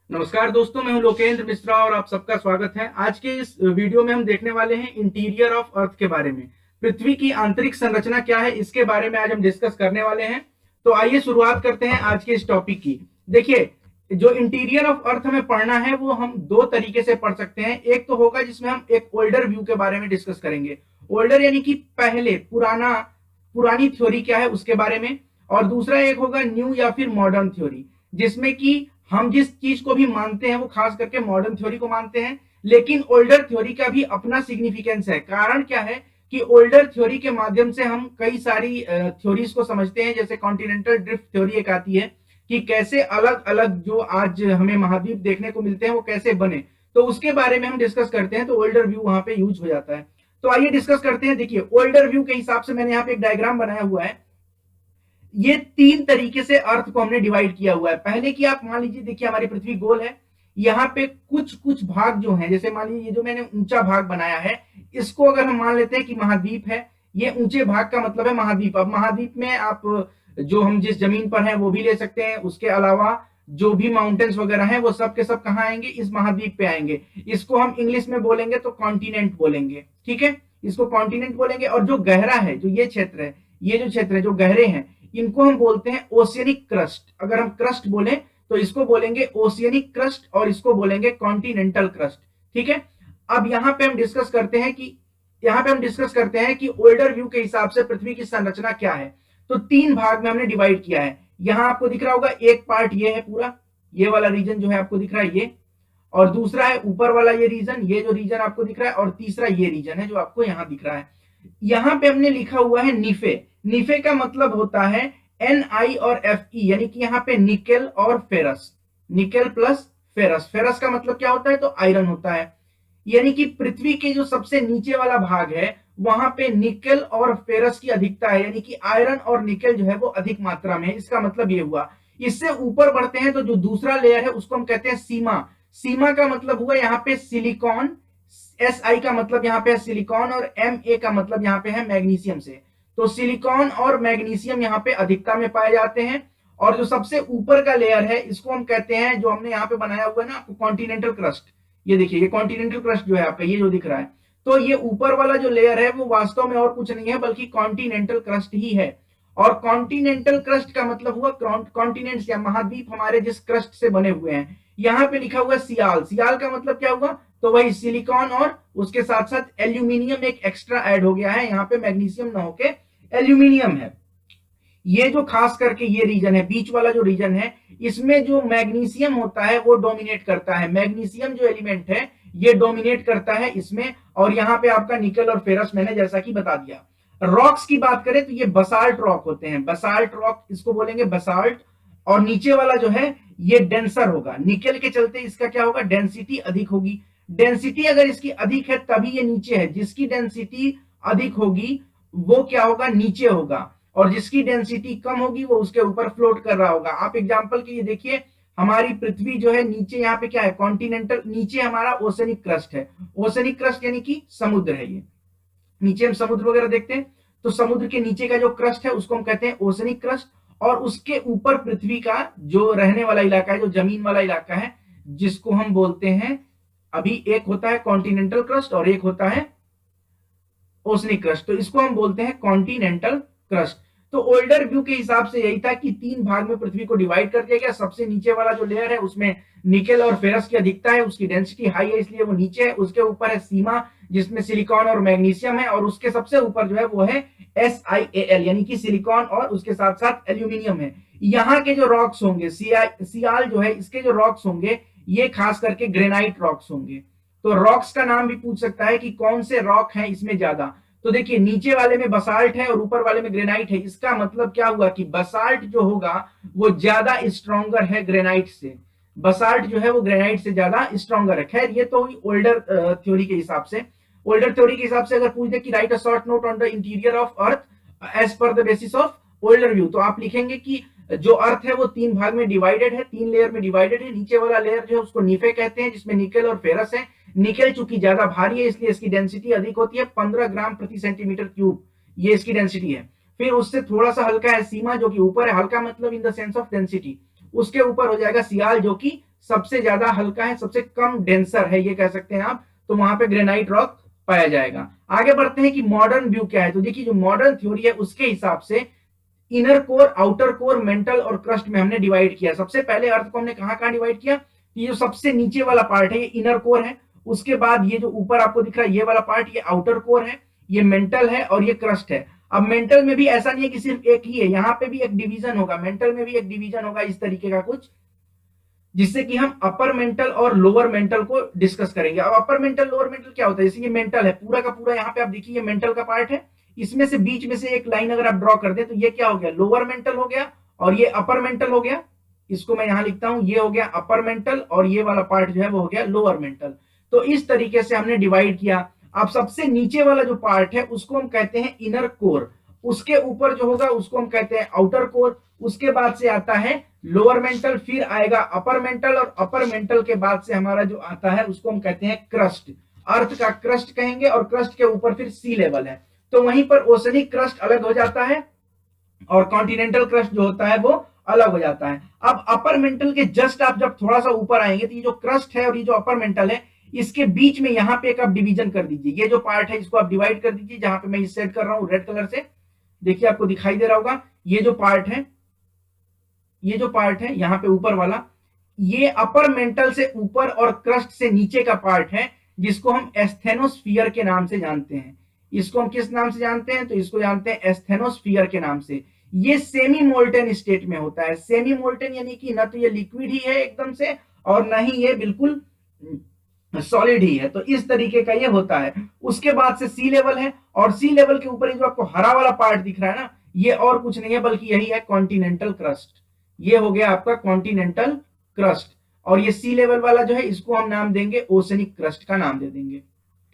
नमस्कार दोस्तों, मैं हूं लोकेंद्र मिश्रा और आप सबका स्वागत है। आज के इस वीडियो में हम देखने वाले हैं इंटीरियर ऑफ अर्थ के बारे में। पृथ्वी की आंतरिक संरचना क्या है, इसके बारे में आज हम डिस्कस करने वाले हैं। तो आइए शुरुआत करते हैं आज के इस टॉपिक की। देखिए, जो इंटीरियर ऑफ अर्थ हमें पढ़ना है वो हम दो तरीके से पढ़ सकते हैं। एक तो होगा जिसमें हम एक ओल्डर व्यू के बारे में डिस्कस करेंगे। ओल्डर यानी कि पहले पुरानी थ्योरी क्या है उसके बारे में। और दूसरा एक होगा न्यू या फिर मॉडर्न थ्योरी, जिसमें कि हम जिस चीज को भी मानते हैं वो खास करके मॉडर्न थ्योरी को मानते हैं, लेकिन ओल्डर थ्योरी का भी अपना सिग्निफिकेंस है। कारण क्या है कि ओल्डर थ्योरी के माध्यम से हम कई सारी थ्योरीज को समझते हैं। जैसे कॉन्टिनेंटल ड्रिफ्ट थ्योरी एक आती है कि कैसे अलग अलग जो आज हमें महाद्वीप देखने को मिलते हैं वो कैसे बने, तो उसके बारे में हम डिस्कस करते हैं। तो ओल्डर व्यू वहां पे यूज हो जाता है। तो आइए डिस्कस करते हैं। देखिए, ओल्डर व्यू के हिसाब से मैंने यहाँ पे एक डायग्राम बनाया हुआ है। ये तीन तरीके से अर्थ को हमने डिवाइड किया हुआ है। पहले की आप मान लीजिए, देखिए हमारी पृथ्वी गोल है। यहाँ पे कुछ कुछ भाग जो हैं, जैसे मान लीजिए ये जो मैंने ऊंचा भाग बनाया है, इसको अगर हम मान लेते हैं कि महाद्वीप है। ये ऊंचे भाग का मतलब है महाद्वीप। अब महाद्वीप में आप जो हम जिस जमीन पर हैं वो भी ले सकते हैं। उसके अलावा जो भी माउंटेन्स वगैरह हैं वो सब के सब कहाँ आएंगे, इस महाद्वीप पे आएंगे। इसको हम इंग्लिश में बोलेंगे तो कॉन्टिनेंट बोलेंगे। ठीक है, इसको कॉन्टिनेंट बोलेंगे। और जो गहरा है, जो ये क्षेत्र है, ये जो क्षेत्र है जो गहरे हैं, इनको हम बोलते हैं ओशियनिक क्रस्ट। अगर हम क्रस्ट बोले तो इसको बोलेंगे ओशियनिक क्रस्ट और इसको बोलेंगे कॉन्टिनेंटल क्रस्ट। ठीक है, अब यहाँ पे हम डिस्कस करते हैं कि ओल्डर व्यू के हिसाब से पृथ्वी की संरचना क्या है। तो तीन भाग में हमने डिवाइड किया है। यहाँ आपको दिख रहा होगा एक पार्ट ये है, पूरा ये वाला रीजन जो है आपको दिख रहा है ये, और दूसरा है ऊपर वाला ये रीजन, ये जो रीजन आपको दिख रहा है, और तीसरा ये रीजन है जो आपको यहाँ दिख रहा है। यहाँ पे हमने लिखा हुआ है निफे। निफे का मतलब होता है Ni और Fe, यानी कि यहाँ पे निकेल और ferrous, nickel plus ferrous. Ferrous का मतलब क्या होता है, तो आयरन होता है। यानी कि पृथ्वी के जो सबसे नीचे वाला भाग है वहां पे निकेल और फेरस की अधिकता है, यानी कि आयरन और निकेल जो है वो अधिक मात्रा में है। इसका मतलब ये हुआ। इससे ऊपर बढ़ते हैं तो जो दूसरा लेयर है उसको हम कहते हैं सीमा। सीमा का मतलब हुआ यहाँ पे सिलिकॉन। Si का मतलब यहाँ पे है सिलिकॉन, और Ma का मतलब यहाँ पे है मैग्नीशियम से। तो सिलिकॉन और मैग्नीशियम यहाँ पे अधिकता में पाए जाते हैं। और जो सबसे ऊपर का लेयर है इसको हम कहते हैं, जो हमने यहाँ पे बनाया हुआ है ना आपको, कॉन्टिनेंटल क्रस्ट। ये देखिए, ये कॉन्टिनेंटल क्रस्ट जो है आपका, ये जो दिख रहा है, तो ये ऊपर वाला जो लेयर है वो वास्तव में और कुछ नहीं है बल्कि कॉन्टिनेंटल क्रस्ट ही है। और कॉन्टिनेंटल क्रस्ट का मतलब हुआ कॉन्टिनेंट्स या महाद्वीप हमारे जिस क्रस्ट से बने हुए हैं। यहाँ पे लिखा हुआ सियाल। सियाल का मतलब क्या हुआ, तो वही सिलिकॉन और उसके साथ साथ एल्यूमिनियम एक एक्स्ट्रा ऐड हो गया है। यहाँ पे मैग्नीशियम ना होके एल्यूमिनियम है। ये जो खास करके ये रीजन है, बीच वाला जो रीजन है, इसमें जो मैग्नीशियम होता है वो डोमिनेट करता है। मैग्नीशियम जो एलिमेंट है ये डोमिनेट करता है इसमें। और यहाँ पे आपका निकल और फेरस मैंने जैसा कि बता दिया। रॉक्स की बात करें तो ये बसाल्ट रॉक होते हैं। बसाल्ट रॉक इसको बोलेंगे बसाल्ट। और नीचे वाला जो है ये डेंसर होगा। निकल के चलते इसका क्या होगा, डेंसिटी अधिक होगी। डेंसिटी अगर इसकी अधिक है तभी ये नीचे है। जिसकी डेंसिटी अधिक होगी वो क्या होगा, नीचे होगा। और जिसकी डेंसिटी कम होगी वो उसके ऊपर फ्लोट कर रहा होगा। आप एग्जांपल के लिए देखिए, हमारी पृथ्वी जो है नीचे यहाँ पे क्या है, कॉन्टिनेंटल, नीचे हमारा ओशनिक क्रस्ट है। ओशनिक क्रस्ट यानी कि समुद्र है। ये नीचे हम समुद्र वगैरह देखते हैं, तो समुद्र के नीचे का जो क्रस्ट है उसको हम कहते हैं ओशनिक क्रस्ट। और उसके ऊपर पृथ्वी का जो रहने वाला इलाका है, जो जमीन वाला इलाका है, जिसको हम बोलते हैं, अभी एक होता है कॉन्टिनेंटल क्रस्ट और एक होता है ओशनिक क्रस्ट, तो इसको हम बोलते हैं कॉन्टिनेंटल क्रस्ट। तो ओल्डर व्यू के हिसाब से यही था कि तीन भाग में पृथ्वी को डिवाइड कर दिया गया। सबसे नीचे वाला जो लेयर है उसमें निकेल और फेरस की अधिकता है, उसकी डेंसिटी हाई है इसलिए वो नीचे है। उसके ऊपर है सीमा जिसमें सिलिकॉन और मैग्नीशियम है, और उसके सबसे ऊपर जो है वो है SiAl यानी कि सिलिकॉन और उसके साथ साथ एल्यूमिनियम है। यहाँ के जो रॉक्स होंगे, सियाल जो है, इसके जो रॉक्स होंगे ये खास करके ग्रेनाइट रॉक्स होंगे। तो रॉक्स का नाम भी पूछ सकता है कि कौन से रॉक हैं इसमें ज्यादा। तो देखिए, नीचे वाले में बसाल्ट है और ऊपर वाले में ग्रेनाइट है। इसका मतलब क्या हुआ कि बसाल्ट जो होगा वो ज्यादा स्ट्रॉन्गर है ग्रेनाइट से। बसाल्ट जो है वो ग्रेनाइट से ज्यादा स्ट्रॉन्गर है। खैर, ये तो ओल्डर थ्योरी के हिसाब से। ओल्डर थ्योरी के हिसाब से अगर पूछ दे कि write a short note on the interior of earth as per the basis of older view, तो आप लिखेंगे कि जो अर्थ है वो तीन भाग में डिवाइडेड है, तीन लेयर में डिवाइडेड है। नीचे वाला लेयर जो है उसको निफे कहते हैं, जिसमें निकेल और फेरस है। निकेल चूंकि ज्यादा भारी है इसलिए इसकी डेंसिटी अधिक होती है, 15 ग्राम प्रति सेंटीमीटर क्यूब, ये इसकी डेंसिटी है। फिर उससे थोड़ा सा हल्का है सीमा, जो कि ऊपर है। हल्का मतलब in the sense of density. उसके ऊपर हो जाएगा सियाल, जो कि सबसे ज्यादा हल्का है, सबसे कम डेंसर है, ये कह सकते हैं आप, तो वहां पे ग्रेनाइट रॉक पाया जाएगा। आगे बढ़ते हैं कि मॉडर्न व्यू क्या है। तो देखिए जो मॉडर्न थ्योरी है उसके हिसाब से inner core, outer core, mental और क्रस्ट में हमने डिवाइड किया। सबसे पहले अर्थ को हमने कहां कहां डिवाइड किया, ये जो सबसे नीचे वाला पार्ट है ये इनर कोर है, उसके बाद ये जो ऊपर आपको दिख रहा है ये वाला पार्ट ये आउटर कोर है, ये मेंटल है और ये क्रस्ट है। अब मेंटल में भी ऐसा नहीं है कि सिर्फ एक ही है, यहाँ पे भी एक डिवीजन होगा, मेंटल में भी एक डिवीजन होगा इस तरीके का कुछ, जिससे कि हम अपर मेंटल और लोअर मेंटल को डिस्कस करेंगे। अब अपर मेंटल लोअर मेंटल क्या होता है, जैसे ये मेंटल है पूरा का पूरा, यहाँ पे आप देखिए ये मेंटल का पार्ट है, इसमें से बीच में से एक लाइन अगर आप ड्रॉ कर दें तो ये क्या हो गया, लोअर मेंटल हो गया और ये अपर मेंटल हो गया। इसको मैं यहां लिखता हूं, ये हो गया अपर मेंटल और ये वाला पार्ट जो है वो हो गया लोअर मेंटल। तो इस तरीके से हमने डिवाइड किया। अब सबसे नीचे वाला जो पार्ट है उसको हम कहते हैं इनर कोर, उसके ऊपर जो होगा उसको हम कहते हैं आउटर कोर, उसके बाद से आता है लोअर मेंटल, फिर आएगा अपर मेंटल और अपर मेंटल के बाद से हमारा जो आता है उसको हम कहते हैं क्रस्ट, अर्थ का क्रस्ट कहेंगे, और क्रस्ट के ऊपर फिर सी लेवल है। तो वहीं पर ओशनिक क्रस्ट अलग हो जाता है और कॉन्टिनेंटल क्रस्ट जो होता है वो अलग हो जाता है। अब अपर मेंटल के जस्ट आप जब थोड़ा सा ऊपर आएंगे तो ये जो क्रस्ट है और ये जो अपर मेंटल है इसके बीच में यहाँ पे एक आप डिवीजन कर दीजिए, ये जो पार्ट है इसको आप डिवाइड कर दीजिए, जहां पे मैं इस सेट कर रहा हूं रेड कलर से, देखिए आपको दिखाई दे रहा होगा ये जो पार्ट है, ये जो पार्ट है यहाँ पे ऊपर वाला, ये अपर मेंटल से ऊपर और क्रस्ट से नीचे का पार्ट है, जिसको हम एस्थेनोस्फीयर के नाम से जानते हैं। इसको हम किस नाम से जानते हैं, तो इसको जानते हैं एस्थेनोस्फीयर के नाम से। ये सेमी मोल्टेन स्टेट में होता है। सेमी मोल्टेन यानी कि ना तो ये लिक्विड ही है एकदम से और ना ही ये बिल्कुल सॉलिड ही है, तो इस तरीके का ये होता है। उसके बाद से सी लेवल है और सी लेवल के ऊपर जो आपको हरा वाला पार्ट दिख रहा है ना, ये और कुछ नहीं है बल्कि यही है कॉन्टिनेंटल क्रस्ट। ये हो गया आपका कॉन्टिनेंटल क्रस्ट, और ये सी लेवल वाला जो है इसको हम नाम देंगे ओशनिक क्रस्ट का नाम दे देंगे।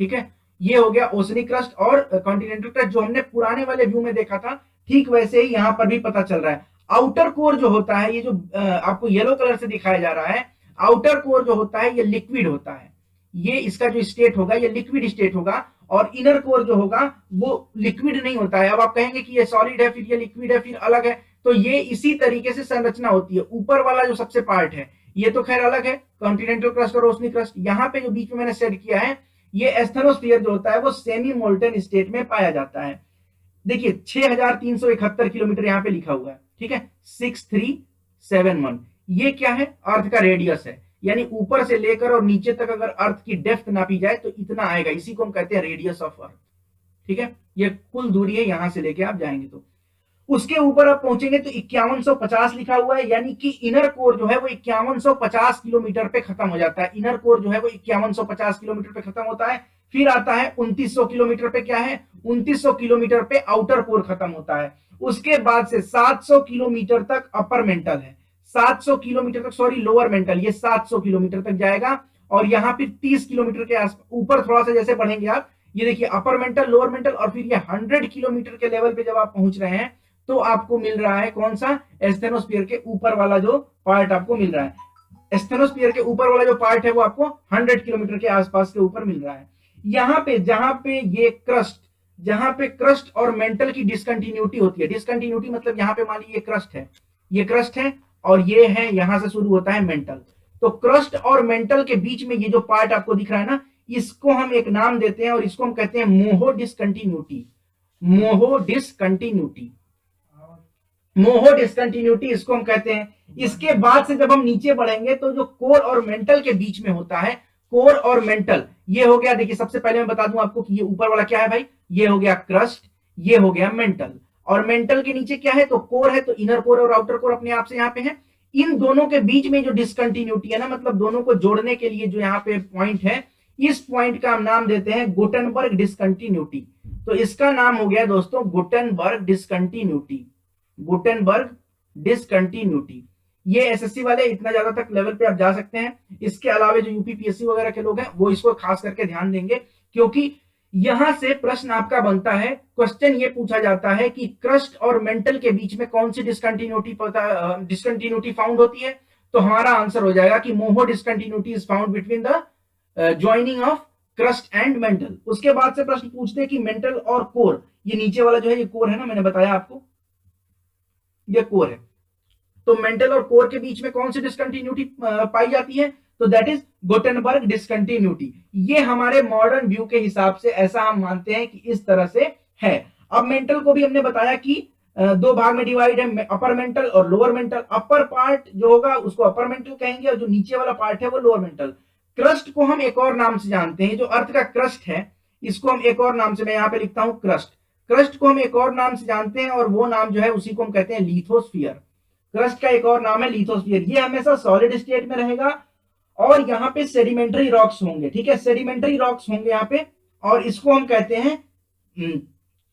ठीक है, ये हो गया ओशनिक क्रस्ट और कॉन्टिनेंटल क्रस्ट जो हमने पुराने वाले व्यू में देखा था, ठीक वैसे ही यहां पर भी पता चल रहा है। आउटर कोर जो होता है, ये जो आपको येलो कलर से दिखाया जा रहा है, आउटर कोर जो होता है ये लिक्विड होता है, ये इसका जो स्टेट होगा ये लिक्विड स्टेट होगा, और इनर कोर जो होगा वो लिक्विड नहीं होता है। अब आप कहेंगे कि ये सॉलिड है, फिर ये लिक्विड है, फिर अलग है, तो ये इसी तरीके से संरचना होती है। ऊपर वाला जो सबसे पार्ट है ये तो खैर अलग है, कॉन्टिनेंटल क्रस्ट और ओशनिक क्रस्ट। यहाँ पे जो बीच में मैंने सेट किया है ये एस्थेनोस्फीयर जो होता है वो सेमी मोल्टेन स्टेट में पाया जाता है। देखिए 6371 किलोमीटर यहाँ पे लिखा हुआ है, ठीक है, 6371, ये क्या है, अर्थ का रेडियस है, यानी ऊपर से लेकर और नीचे तक अगर अर्थ की डेप्थ नापी जाए तो इतना आएगा, इसी को हम कहते हैं रेडियस ऑफ अर्थ। ठीक है, ये कुल दूरी है यहां से लेके आप जाएंगे तो उसके ऊपर आप पहुंचेंगे तो 5150 लिखा हुआ है, यानी कि इनर कोर जो है वो 5150 किलोमीटर पे खत्म हो जाता है। इनर कोर जो है वो 5150 किलोमीटर पे खत्म होता है। फिर आता है 2900 किलोमीटर पे, क्या है, 2900 किलोमीटर पे आउटर कोर खत्म होता है। उसके बाद से 700 किलोमीटर तक अपर मेंटल है, 700 किलोमीटर तक, सॉरी लोअर मेंटल, ये 700 किलोमीटर तक जाएगा। और यहाँ फिर 30 किलोमीटर के आसपास ऊपर थोड़ा सा जैसे बढ़ेंगे आप, ये देखिए अपर मेंटल, लोअर मेंटल, और फिर ये 100 किलोमीटर के लेवल पे जब आप पहुंच रहे हैं तो आपको मिल रहा है कौन सा, एस्थेनोस्फीयर के ऊपर वाला जो पार्ट आपको मिल रहा है। एस्थेनोस्फीयर के ऊपर वाला जो पार्ट है वो आपको 100 किलोमीटर के आसपास के ऊपर मिल रहा है। यहाँ पे जहां पे ये क्रस्ट, जहां पे क्रस्ट और मेंटल की डिसकंटिन्यूटी होती है, डिसकंटिन्यूटी मतलब यहाँ पे मान लीजिए क्रस्ट है, ये क्रस्ट है और ये है, यहां से शुरू होता है मेंटल। तो क्रस्ट और मेंटल के बीच में ये जो पार्ट आपको दिख रहा है ना, इसको हम एक नाम देते हैं और इसको हम कहते हैं मोहो डिसकंटिन्यूटी। मोहो डिसकंटिन्यूटी, मोहो डिसकंटिन्यूटी इसको हम कहते हैं। इसके बाद से जब हम नीचे बढ़ेंगे तो जो कोर और मेंटल के बीच में होता है, कोर और मेंटल, ये हो गया, देखिए सबसे पहले मैं बता दूं आपको कि ये ऊपर वाला क्या है भाई, ये हो गया क्रस्ट, ये हो गया मेंटल, और मेंटल के नीचे क्या है, तो कोर है, तो इनर कोर और आउटर कोर अपने आप से यहाँ पे है। इन दोनों के बीच में जो डिसकंटिन्यूटी है ना, मतलब दोनों को जोड़ने के लिए जो यहाँ पे पॉइंट है, इस पॉइंट का हम नाम देते हैं गुटेनबर्ग डिसकंटिन्यूटी। तो इसका नाम हो गया दोस्तों गुटेनबर्ग डिसकंटिन्यूटी, गुटेनबर्ग डिसकंटिन्यूटी। ये एसएससी वाले इतना ज्यादा तक लेवल पे आप जा सकते हैं। इसके अलावा जो यूपीपीएससी वगैरह के लोग हैं वो इसको खास करके ध्यान देंगे, क्योंकि यहां से प्रश्न आपका बनता है, क्वेश्चन ये पूछा जाता है कि क्रस्ट और मेंटल के बीच में कौन सी डिसकंटिन्यूटी फाउंड होती है। तो हमारा आंसर हो जाएगा कि Moho discontinuity is found between the joining of crust and mantle. उसके बाद से प्रश्न पूछते हैं कि मेंटल और कोर, ये नीचे वाला जो है ये कोर है ना, मैंने बताया आपको ये कोर है, तो मेंटल और कोर के बीच में कौन सी डिसकंटिन्यूटी पाई जाती है? तो दैट इज गुटेनबर्ग डिसकंटिन्यूटी। ये हमारे मॉडर्न व्यू के हिसाब से ऐसा हम मानते हैं कि इस तरह से है। अब मेंटल को भी हमने बताया कि दो भाग में डिवाइड है, अपर मेंटल और लोअर मेंटल। अपर पार्ट जो होगा उसको अपर मेंटल कहेंगे और जो नीचे वाला पार्ट है वो लोअर मेंटल। क्रस्ट को हम एक और नाम से जानते हैं, जो अर्थ का क्रस्ट है इसको हम एक और नाम से, मैं यहां पे लिखता हूं क्रस्ट, क्रस्ट को हम एक और नाम से जानते हैं और वो नाम जो है उसी को हम कहते हैं लिथोस्फीयर। क्रस्ट का एक और नाम है लिथोस्फीयर। ये हमेशा सॉलिड स्टेट में रहेगा और यहाँ पे सेडिमेंट्री रॉक्स होंगे, ठीक है, सेडिमेंट्री रॉक्स होंगे यहाँ पे, और इसको हम कहते हैं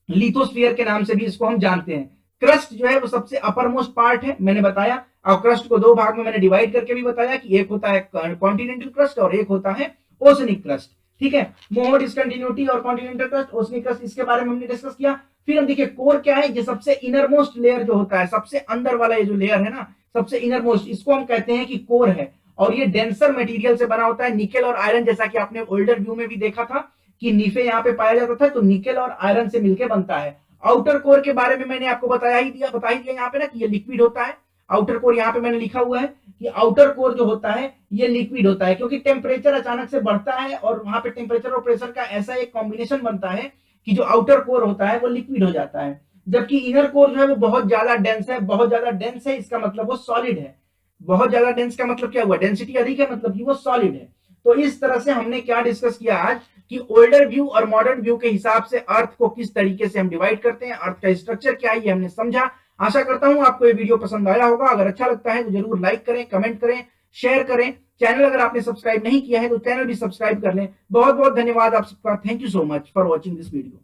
लिथोस्फीयर के नाम से भी इसको हम जानते हैं। क्रस्ट जो है वो सबसे अपर मोस्ट पार्ट है, मैंने बताया। और क्रस्ट को दो भाग में मैंने डिवाइड करके भी बताया कि एक होता है कॉन्टिनेंटल क्रस्ट और एक होता है ओशनिक क्रस्ट, ठीक है। मोहो डिसकंटिन्यूटी और कॉन्टिनेंटल क्रस्ट, ओशनिक क्रस्ट, इसके बारे में हमने डिस्कस किया। फिर हम देखिए कोर क्या है, ये सबसे इनर मोस्ट लेयर जो होता है, सबसे अंदर वाला ये जो लेयर है ना, सबसे इनर मोस्ट, इसको हम कहते हैं कि कोर है। और ये डेंसर मटेरियल से बना होता है, निकेल और आयरन, जैसा कि आपने ओल्डर व्यू में भी देखा था कि नीफे यहाँ पे पाया जाता था, तो निकेल और आयरन से मिलकर बनता है। आउटर कोर के बारे में मैंने आपको बता ही दिया यहाँ पे ना कि ये लिक्विड होता है। आउटर कोर यहाँ पे मैंने लिखा हुआ है कि आउटर कोर जो होता है ये लिक्विड होता है, क्योंकि टेम्परेचर अचानक से बढ़ता है और वहां पे टेम्परेचर और प्रेशर का ऐसा एक कॉम्बिनेशन बनता है कि जो आउटर कोर होता है वो लिक्विड हो जाता है। जबकि इनर कोर जो है वो बहुत ज्यादा डेंस है, बहुत ज्यादा डेंस है, इसका मतलब वो सॉलिड है। बहुत ज्यादा डेंस का मतलब क्या हुआ, डेंसिटी अधिक है, मतलब कि वो सॉलिड है। तो इस तरह से हमने क्या डिस्कस किया आज कि ओल्डर व्यू और मॉडर्न व्यू के हिसाब से अर्थ को किस तरीके से हम डिवाइड करते हैं, अर्थ का स्ट्रक्चर क्या है, ये हमने समझा। आशा करता हूं आपको ये वीडियो पसंद आया होगा। अगर अच्छा लगता है तो जरूर लाइक करें, कमेंट करें, शेयर करें। चैनल अगर आपने सब्सक्राइब नहीं किया है तो चैनल भी सब्सक्राइब कर लें। बहुत बहुत धन्यवाद आप सबका। Thank you so much for watching this video.